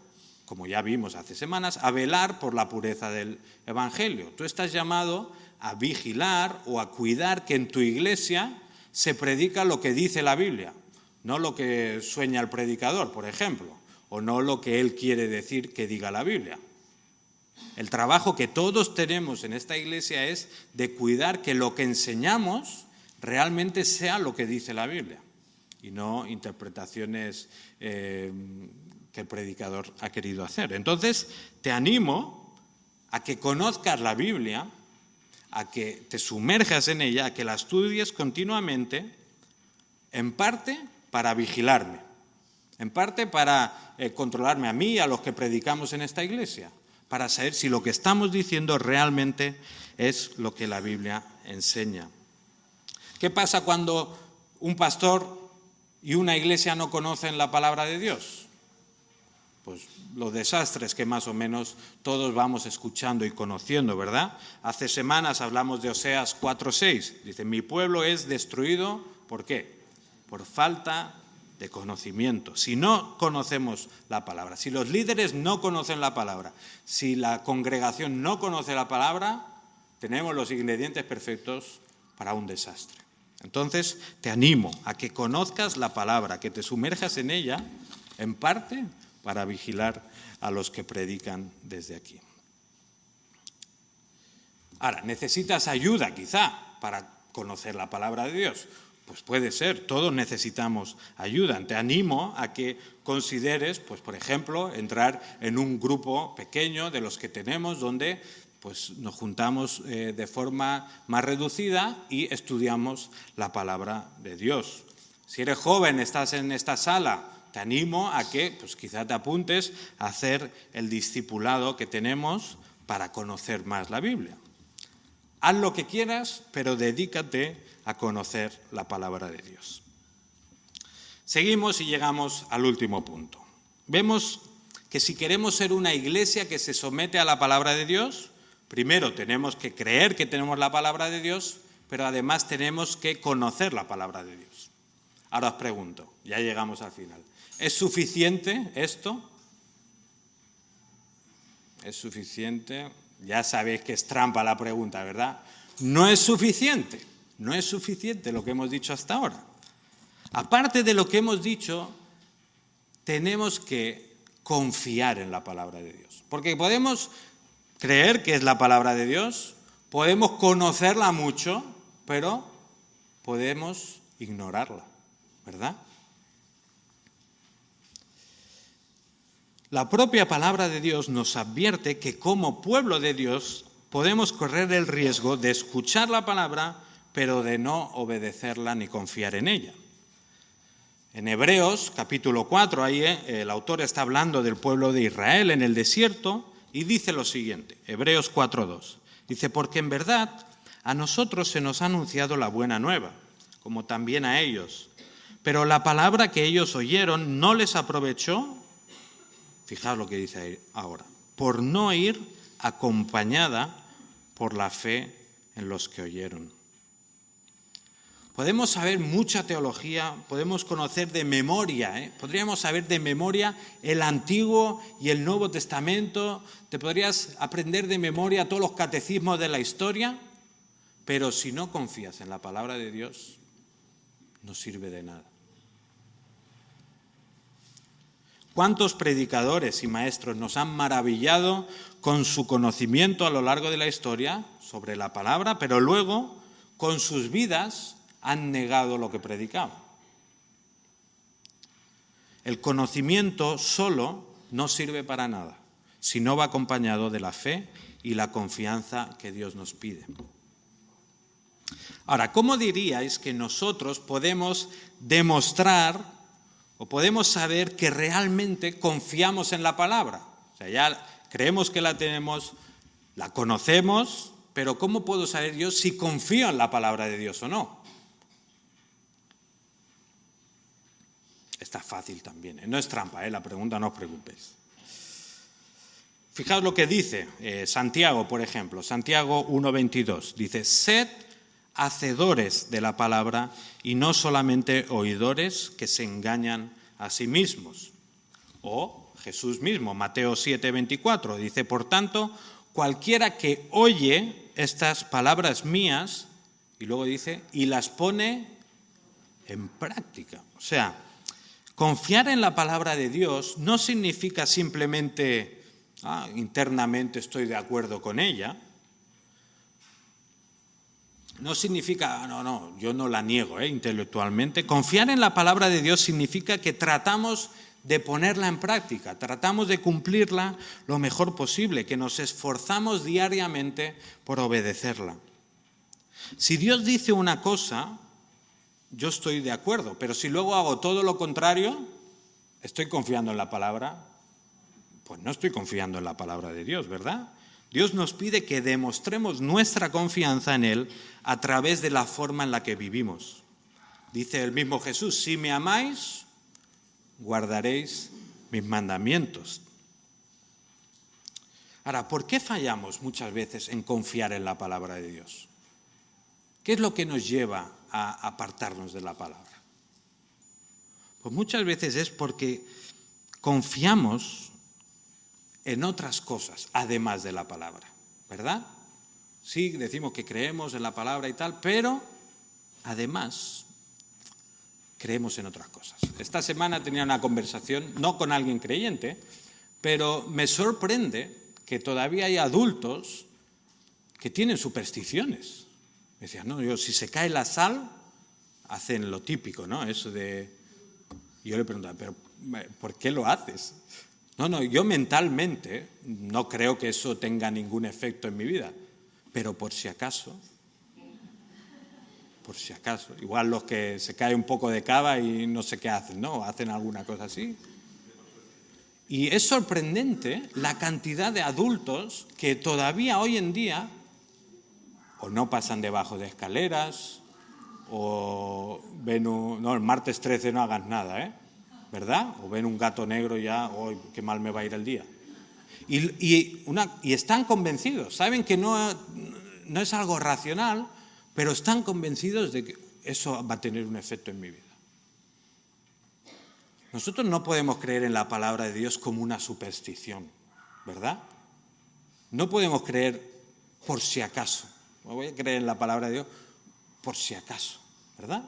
como ya vimos hace semanas, a velar por la pureza del Evangelio. Tú estás llamado a vigilar o a cuidar que en tu iglesia se predica lo que dice la Biblia, no lo que sueña el predicador, por ejemplo, o no lo que él quiere decir que diga la Biblia. El trabajo que todos tenemos en esta iglesia es de cuidar que lo que enseñamos realmente sea lo que dice la Biblia y no interpretaciones que el predicador ha querido hacer. Entonces, te animo a que conozcas la Biblia, a que te sumerjas en ella, a que la estudies continuamente, en parte para vigilarme, en parte para controlarme a mí y a los que predicamos en esta iglesia, para saber si lo que estamos diciendo realmente es lo que la Biblia enseña. ¿Qué pasa cuando un pastor y una iglesia no conocen la palabra de Dios? Pues los desastres que más o menos todos vamos escuchando y conociendo, ¿verdad? Hace semanas hablamos de Oseas 4:6. Dice, mi pueblo es destruido, ¿por qué? Por falta de conocimiento. Si no conocemos la palabra, si los líderes no conocen la palabra, si la congregación no conoce la palabra, tenemos los ingredientes perfectos para un desastre. Entonces, te animo a que conozcas la palabra, que te sumerjas en ella, en parte para vigilar a los que predican desde aquí. Ahora, ¿necesitas ayuda quizá para conocer la palabra de Dios? Pues puede ser, todos necesitamos ayuda. Te animo a que consideres, pues por ejemplo, entrar en un grupo pequeño de los que tenemos donde pues nos juntamos de forma más reducida y estudiamos la palabra de Dios. Si eres joven, estás en esta sala, te animo a que pues quizá te apuntes a hacer el discipulado que tenemos para conocer más la Biblia. Haz lo que quieras, pero dedícate a conocer la palabra de Dios. Seguimos y llegamos al último punto. Vemos que si queremos ser una iglesia que se somete a la palabra de Dios, primero tenemos que creer que tenemos la palabra de Dios, pero además tenemos que conocer la palabra de Dios. Ahora os pregunto, ya llegamos al final, ¿es suficiente esto? ¿Es suficiente? Ya sabéis que es trampa la pregunta, ¿verdad? no es suficiente. No es suficiente lo que hemos dicho hasta ahora. Aparte de lo que hemos dicho, tenemos que confiar en la palabra de Dios. Porque podemos creer que es la palabra de Dios, podemos conocerla mucho, pero podemos ignorarla, ¿verdad? La propia palabra de Dios nos advierte que como pueblo de Dios podemos correr el riesgo de escuchar la palabra, pero de no obedecerla ni confiar en ella. En Hebreos capítulo 4, ahí el autor está hablando del pueblo de Israel en el desierto y dice lo siguiente, Hebreos 4:2. Dice, porque en verdad a nosotros se nos ha anunciado la buena nueva, como también a ellos. Pero la palabra que ellos oyeron no les aprovechó, fijaos lo que dice ahí ahora, por no ir acompañada por la fe en los que oyeron. Podemos saber mucha teología, podemos conocer de memoria, podríamos saber de memoria el Antiguo y el Nuevo Testamento, te podrías aprender de memoria todos los catecismos de la historia, pero si no confías en la palabra de Dios, no sirve de nada. ¿Cuántos predicadores y maestros nos han maravillado con su conocimiento a lo largo de la historia sobre la palabra, pero luego con sus vidas han negado lo que predicaban? El conocimiento solo no sirve para nada si no va acompañado de la fe y la confianza que Dios nos pide. Ahora, ¿cómo diríais que nosotros podemos demostrar o podemos saber que realmente confiamos en la palabra? O sea, ya creemos que la tenemos, la conocemos, pero ¿cómo puedo saber yo si confío en la palabra de Dios o no? Está fácil también, no es trampa, la pregunta, no os preocupéis. Fijaos lo que dice Santiago, por ejemplo, Santiago 1:22, dice, sed hacedores de la palabra y no solamente oidores que se engañan a sí mismos. O Jesús mismo, Mateo 7:24, dice, por tanto, cualquiera que oye estas palabras mías, y luego dice, y las pone en práctica. O sea, confiar en la palabra de Dios no significa simplemente, internamente estoy de acuerdo con ella. No significa, no, yo no la niego intelectualmente. Confiar en la palabra de Dios significa que tratamos de ponerla en práctica, tratamos de cumplirla lo mejor posible, que nos esforzamos diariamente por obedecerla. Si Dios dice una cosa, yo estoy de acuerdo, pero si luego hago todo lo contrario, ¿estoy confiando en la palabra? Pues no estoy confiando en la palabra de Dios, ¿verdad? Dios nos pide que demostremos nuestra confianza en Él a través de la forma en la que vivimos. Dice el mismo Jesús, si me amáis, guardaréis mis mandamientos. Ahora, ¿por qué fallamos muchas veces en confiar en la palabra de Dios? ¿Qué es lo que nos lleva a apartarnos de la palabra? Pues muchas veces es porque confiamos en otras cosas, además de la palabra, ¿verdad? Sí, decimos que creemos en la palabra y tal, pero además creemos en otras cosas. Esta semana tenía una conversación, no con alguien creyente, pero me sorprende que todavía hay adultos que tienen supersticiones. Me decían, no, si se cae la sal, hacen lo típico, ¿no? Eso de... Y yo le preguntaba, ¿pero por qué lo haces? No, yo mentalmente no creo que eso tenga ningún efecto en mi vida, pero por si acaso, igual los que se cae un poco de cava y no sé qué hacen, ¿no? Hacen alguna cosa así. Y es sorprendente la cantidad de adultos que todavía hoy en día o no pasan debajo de escaleras o ven el martes 13 no hagas nada, ¿verdad? O ven un gato negro y ya, ¡oh, qué mal me va a ir el día! Y están convencidos, saben que no es algo racional, pero están convencidos de que eso va a tener un efecto en mi vida. Nosotros no podemos creer en la palabra de Dios como una superstición, ¿verdad? No podemos creer por si acaso. voy a creer en la palabra de Dios por si acaso, ¿verdad?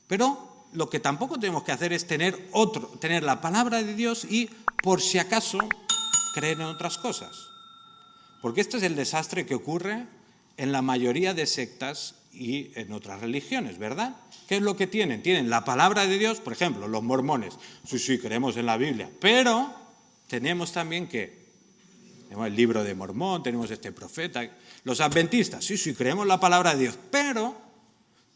Pero lo que tampoco tenemos que hacer es tener la palabra de Dios y por si acaso creer en otras cosas. Porque este es el desastre que ocurre en la mayoría de sectas y en otras religiones, ¿verdad? ¿Qué es lo que tienen? Tienen la palabra de Dios, por ejemplo, los mormones. Sí, creemos en la Biblia, pero tenemos también tenemos el libro de Mormón, tenemos este profeta. Los adventistas, sí, creemos en la palabra de Dios, pero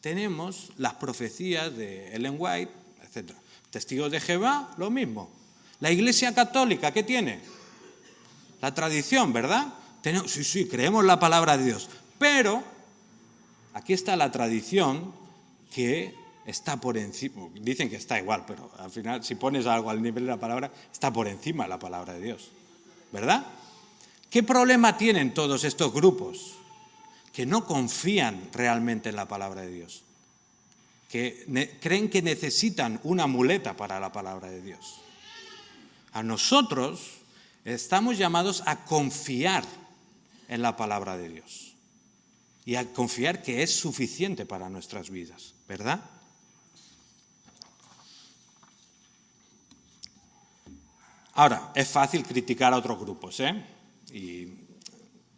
tenemos las profecías de Ellen White, etc. Testigos de Jehová, lo mismo. La Iglesia Católica, ¿qué tiene? La tradición, ¿verdad? Sí, creemos en la palabra de Dios, pero aquí está la tradición que está por encima. Dicen que está igual, pero al final, si pones algo al nivel de la palabra, está por encima de la palabra de Dios, ¿verdad? ¿Qué problema tienen todos estos grupos? Que no confían realmente en la palabra de Dios, que creen que necesitan una muleta para la palabra de Dios. A nosotros estamos llamados a confiar en la palabra de Dios y a confiar que es suficiente para nuestras vidas, ¿verdad? Ahora, es fácil criticar a otros grupos, y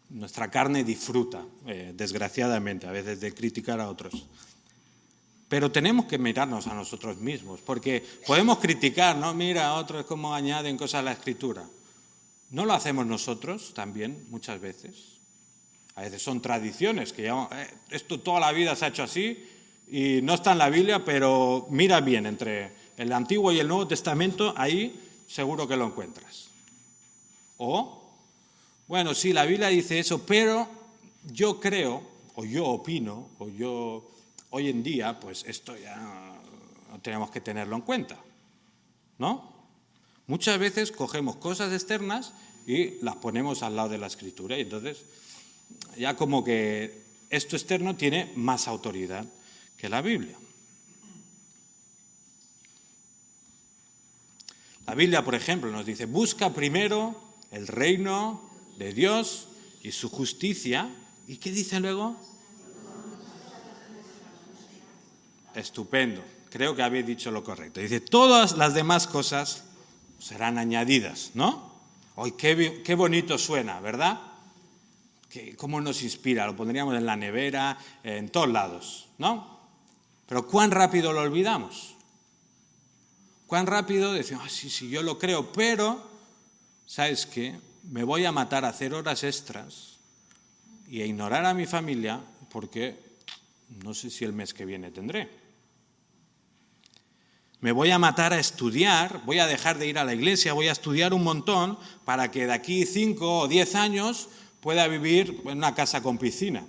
nuestra carne disfruta, desgraciadamente, a veces de criticar a otros. Pero tenemos que mirarnos a nosotros mismos, porque podemos criticar, ¿no? Mira, a otros cómo añaden cosas a la Escritura. ¿No lo hacemos nosotros también muchas veces? A veces son tradiciones que llamamos, esto toda la vida se ha hecho así y no está en la Biblia, pero mira bien, entre el Antiguo y el Nuevo Testamento, ahí seguro que lo encuentras. O, bueno, sí, la Biblia dice eso, pero yo creo, o yo opino, o yo hoy en día, pues esto ya no tenemos que tenerlo en cuenta, ¿no? Muchas veces cogemos cosas externas y las ponemos al lado de la Escritura y entonces ya como que esto externo tiene más autoridad que la Biblia. La Biblia, por ejemplo, nos dice, busca primero el reino de Dios y su justicia. ¿Y qué dice luego? Estupendo, creo que habéis dicho lo correcto. Dice, todas las demás cosas serán añadidas, ¿no? ¡Ay, qué bonito suena!, ¿verdad? ¿Cómo nos inspira? Lo pondríamos en la nevera, en todos lados, ¿no? Pero ¿cuán rápido lo olvidamos? ¿Cuán rápido decimos, sí, yo lo creo, pero, ¿sabes qué? Me voy a matar a hacer horas extras y a ignorar a mi familia porque no sé si el mes que viene tendré. Me voy a matar a estudiar, voy a dejar de ir a la iglesia, voy a estudiar un montón para que de aquí 5 o 10 años pueda vivir en una casa con piscina.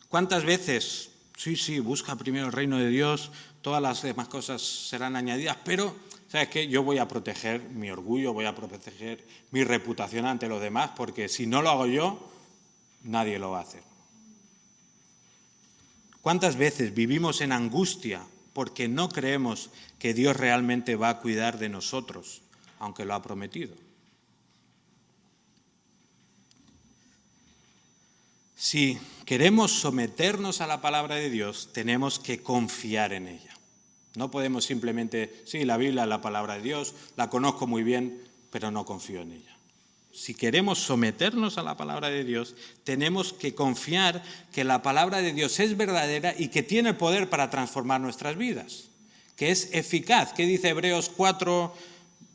¿Cuántas veces? Sí, busca primero el reino de Dios, todas las demás cosas serán añadidas, pero, ¿sabes qué? Yo voy a proteger mi orgullo, voy a proteger mi reputación ante los demás, porque si no lo hago yo, nadie lo va a hacer. ¿Cuántas veces vivimos en angustia porque no creemos que Dios realmente va a cuidar de nosotros, aunque lo ha prometido? Si queremos someternos a la palabra de Dios, tenemos que confiar en ella. No podemos simplemente, sí, la Biblia es la palabra de Dios, la conozco muy bien, pero no confío en ella. Si queremos someternos a la palabra de Dios, tenemos que confiar que la palabra de Dios es verdadera y que tiene poder para transformar nuestras vidas, que es eficaz. ¿Qué dice Hebreos 4,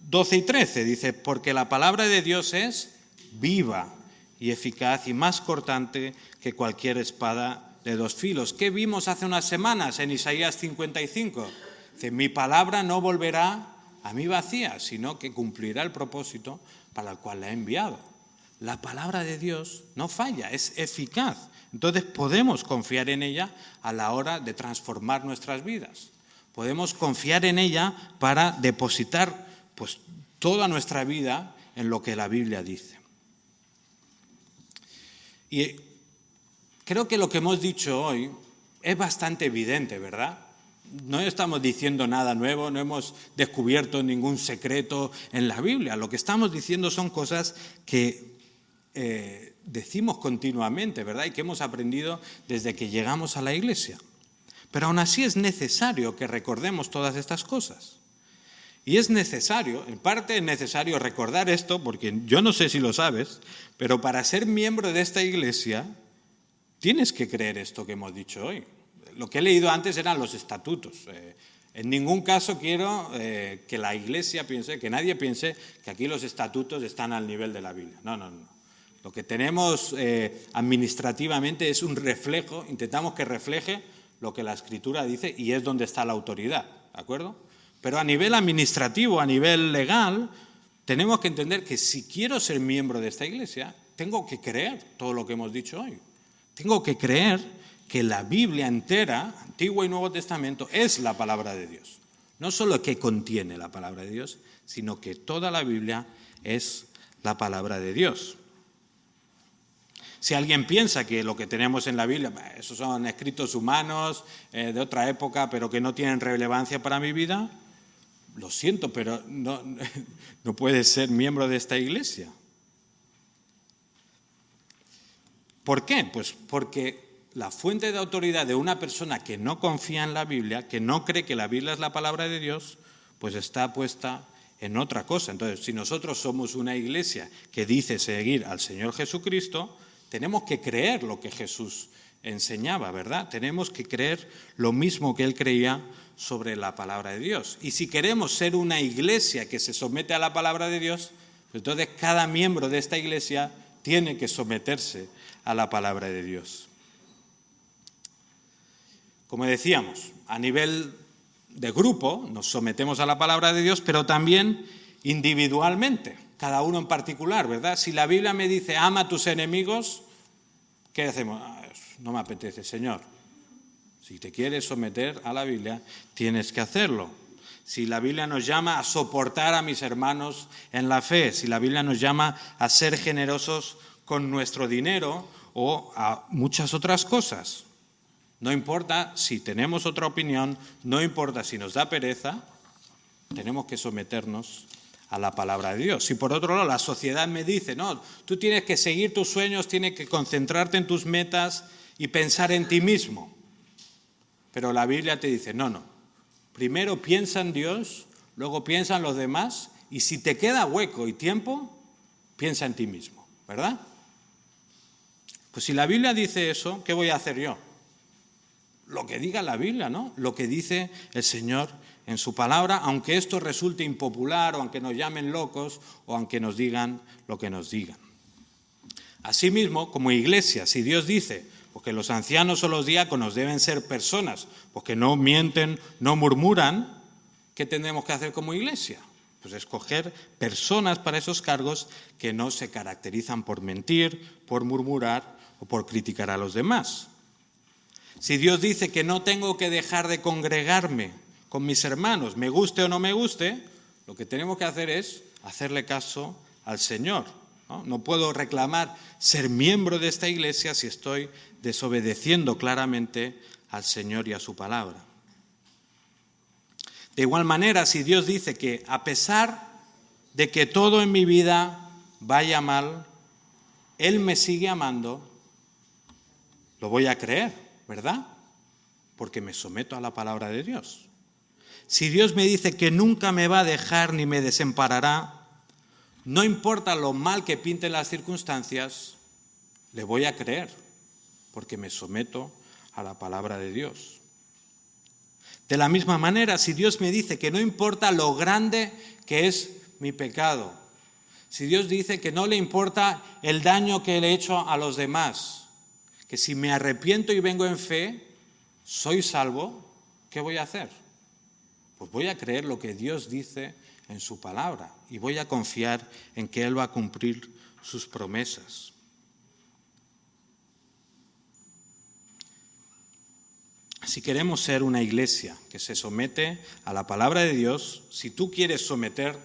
12 y 13? Dice, porque la palabra de Dios es viva y eficaz y más cortante que cualquier espada de 2 filos. ¿Qué vimos hace unas semanas en Isaías 55? Dice, mi palabra no volverá a mí vacía, sino que cumplirá el propósito para el cual la he enviado. La palabra de Dios no falla, es eficaz. Entonces podemos confiar en ella a la hora de transformar nuestras vidas. Podemos confiar en ella para depositar pues, toda nuestra vida en lo que la Biblia dice. Y creo que lo que hemos dicho hoy es bastante evidente, ¿verdad? no estamos diciendo nada nuevo, no hemos descubierto ningún secreto en la Biblia. Lo que estamos diciendo son cosas que decimos continuamente, ¿verdad? Y que hemos aprendido desde que llegamos a la Iglesia. Pero aún así es necesario que recordemos todas estas cosas. Y es necesario, en parte es necesario recordar esto, porque yo no sé si lo sabes, pero para ser miembro de esta Iglesia tienes que creer esto que hemos dicho hoy. Lo que he leído antes eran los estatutos. En ningún caso quiero que la Iglesia piense, que nadie piense que aquí los estatutos están al nivel de la Biblia. No. Lo que tenemos administrativamente es un reflejo, intentamos que refleje lo que la Escritura dice y es donde está la autoridad, ¿de acuerdo? Pero a nivel administrativo, a nivel legal, tenemos que entender que si quiero ser miembro de esta Iglesia, tengo que creer todo lo que hemos dicho hoy. Tengo que creer que la Biblia entera, Antiguo y Nuevo Testamento, es la palabra de Dios. No solo que contiene la palabra de Dios, sino que toda la Biblia es la palabra de Dios. Si alguien piensa que lo que tenemos en la Biblia, esos son escritos humanos de otra época, pero que no tienen relevancia para mi vida, lo siento, pero no puedes ser miembro de esta Iglesia. ¿Por qué? Pues porque la fuente de autoridad de una persona que no confía en la Biblia, que no cree que la Biblia es la palabra de Dios, pues está puesta en otra cosa. Entonces, si nosotros somos una Iglesia que dice seguir al Señor Jesucristo, tenemos que creer lo que Jesús enseñaba, ¿verdad? Tenemos que creer lo mismo que Él creía sobre la palabra de Dios. Y si queremos ser una Iglesia que se somete a la palabra de Dios, pues entonces cada miembro de esta Iglesia tiene que someterse a la palabra de Dios. Como decíamos, a nivel de grupo nos sometemos a la palabra de Dios, pero también individualmente, cada uno en particular, ¿verdad? Si la Biblia me dice, ama a tus enemigos, ¿qué hacemos? No me apetece, Señor. Si te quieres someter a la Biblia, tienes que hacerlo. Si la Biblia nos llama a soportar a mis hermanos en la fe, si la Biblia nos llama a ser generosos con nuestro dinero o a muchas otras cosas. No importa si tenemos otra opinión, no importa si nos da pereza, tenemos que someternos a la palabra de Dios. Si por otro lado la sociedad me dice, no, tú tienes que seguir tus sueños, tienes que concentrarte en tus metas y pensar en ti mismo. Pero la Biblia te dice, no, primero piensa en Dios, luego piensa en los demás y si te queda hueco y tiempo, piensa en ti mismo, ¿verdad? Pues si la Biblia dice eso, ¿qué voy a hacer yo? Lo que diga la Biblia, ¿no? Lo que dice el Señor en su palabra, aunque esto resulte impopular o aunque nos llamen locos o aunque nos digan lo que nos digan. Asimismo, como iglesia, si Dios dice, porque los ancianos o los diáconos deben ser personas, porque no mienten, no murmuran, ¿qué tenemos que hacer como iglesia? Pues escoger personas para esos cargos que no se caracterizan por mentir, por murmurar o por criticar a los demás. Si Dios dice que no tengo que dejar de congregarme con mis hermanos, me guste o no me guste, lo que tenemos que hacer es hacerle caso al Señor. No puedo reclamar ser miembro de esta iglesia si estoy desobedeciendo claramente al Señor y a su palabra. De igual manera, si Dios dice que a pesar de que todo en mi vida vaya mal, Él me sigue amando, lo voy a creer, ¿verdad? Porque me someto a la palabra de Dios. Si Dios me dice que nunca me va a dejar ni me desamparará, no importa lo mal que pinten las circunstancias, le voy a creer, porque me someto a la palabra de Dios. De la misma manera, si Dios me dice que no importa lo grande que es mi pecado, si Dios dice que no le importa el daño que le he hecho a los demás, que si me arrepiento y vengo en fe, soy salvo, ¿qué voy a hacer? Pues voy a creer lo que Dios dice en su palabra y voy a confiar en que Él va a cumplir sus promesas. Si queremos ser una iglesia que se somete a la palabra de Dios, si tú quieres someter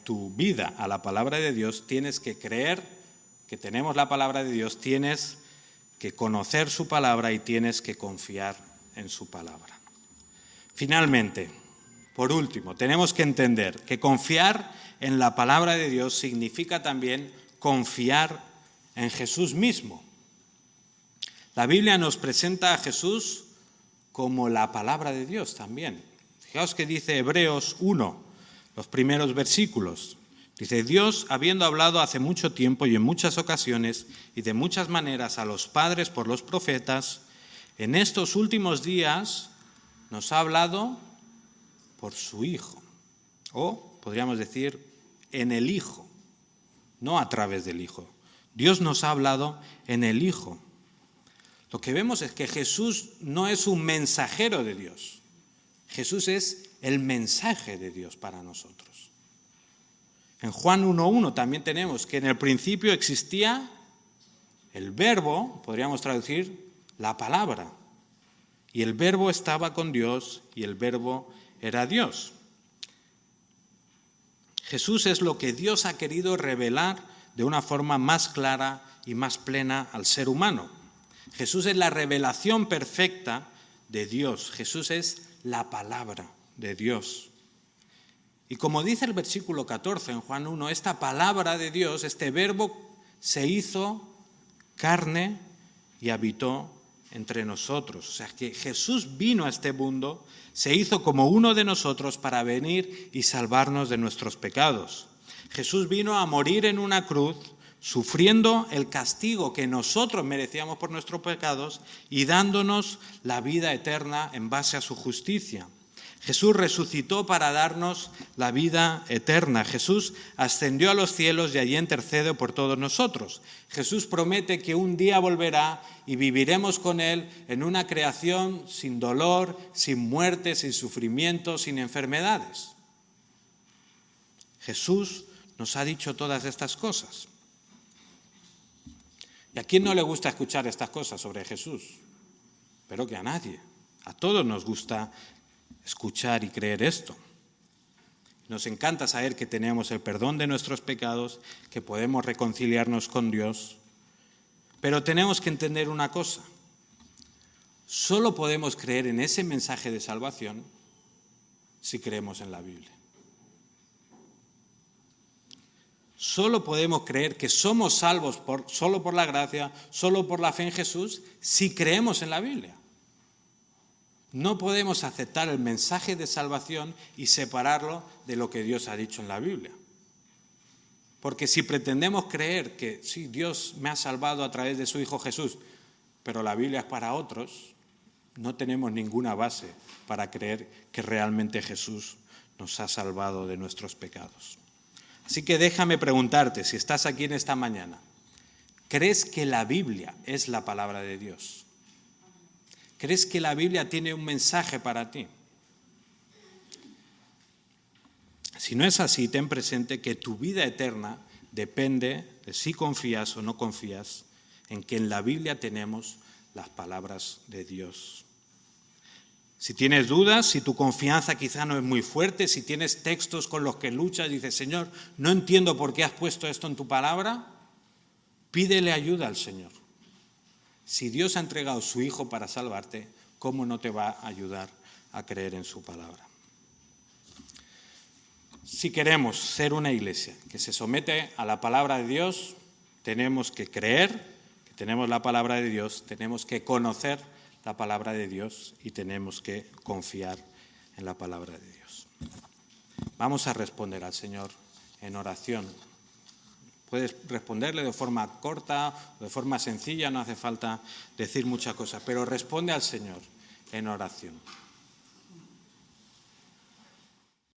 tu vida a la palabra de Dios, tienes que creer que tenemos la palabra de Dios, tienes que conocer su palabra y tienes que confiar en su palabra. Finalmente, por último, tenemos que entender que confiar en la palabra de Dios significa también confiar en Jesús mismo. La Biblia nos presenta a Jesús como la palabra de Dios también. Fijaos que dice Hebreos 1, los primeros versículos. Dice, Dios, habiendo hablado hace mucho tiempo y en muchas ocasiones y de muchas maneras a los padres por los profetas, en estos últimos días nos ha hablado por su Hijo. O, podríamos decir, en el Hijo, no a través del Hijo. Dios nos ha hablado en el Hijo. Lo que vemos es que Jesús no es un mensajero de Dios. Jesús es el mensaje de Dios para nosotros. En Juan 1.1 también tenemos que en el principio existía el verbo, podríamos traducir, la palabra. Y el verbo estaba con Dios y el verbo era Dios. Jesús es lo que Dios ha querido revelar de una forma más clara y más plena al ser humano. Jesús es la revelación perfecta de Dios. Jesús es la palabra de Dios. Y como dice el versículo 14 en Juan 1, esta palabra de Dios, este verbo, se hizo carne y habitó entre nosotros. O sea, que Jesús vino a este mundo, se hizo como uno de nosotros para venir y salvarnos de nuestros pecados. Jesús vino a morir en una cruz, sufriendo el castigo que nosotros merecíamos por nuestros pecados y dándonos la vida eterna en base a su justicia. Jesús resucitó para darnos la vida eterna. Jesús ascendió a los cielos y allí intercede por todos nosotros. Jesús promete que un día volverá y viviremos con Él en una creación sin dolor, sin muerte, sin sufrimiento, sin enfermedades. Jesús nos ha dicho todas estas cosas. ¿Y a quién no le gusta escuchar estas cosas sobre Jesús? Pero que a nadie. A todos nos gusta escuchar y creer esto. Nos encanta saber que tenemos el perdón de nuestros pecados, que podemos reconciliarnos con Dios. Pero tenemos que entender una cosa. Solo podemos creer en ese mensaje de salvación si creemos en la Biblia. Solo podemos creer que somos salvos solo por la gracia, solo por la fe en Jesús, si creemos en la Biblia. No podemos aceptar el mensaje de salvación y separarlo de lo que Dios ha dicho en la Biblia. Porque si pretendemos creer que sí, Dios me ha salvado a través de su Hijo Jesús, pero la Biblia es para otros, no tenemos ninguna base para creer que realmente Jesús nos ha salvado de nuestros pecados. Así que déjame preguntarte, si estás aquí en esta mañana, ¿crees que la Biblia es la palabra de Dios? ¿Crees que la Biblia tiene un mensaje para ti? Si no es así, ten presente que tu vida eterna depende de si confías o no confías en que en la Biblia tenemos las palabras de Dios. Si tienes dudas, si tu confianza quizá no es muy fuerte, si tienes textos con los que luchas y dices, Señor, no entiendo por qué has puesto esto en tu palabra, pídele ayuda al Señor. Si Dios ha entregado a su Hijo para salvarte, ¿cómo no te va a ayudar a creer en su palabra? Si queremos ser una iglesia que se somete a la palabra de Dios, tenemos que creer que tenemos la palabra de Dios, tenemos que conocer la palabra de Dios y tenemos que confiar en la palabra de Dios. Vamos a responder al Señor en oración. Puedes responderle de forma corta, de forma sencilla, no hace falta decir muchas cosas, pero responde al Señor en oración.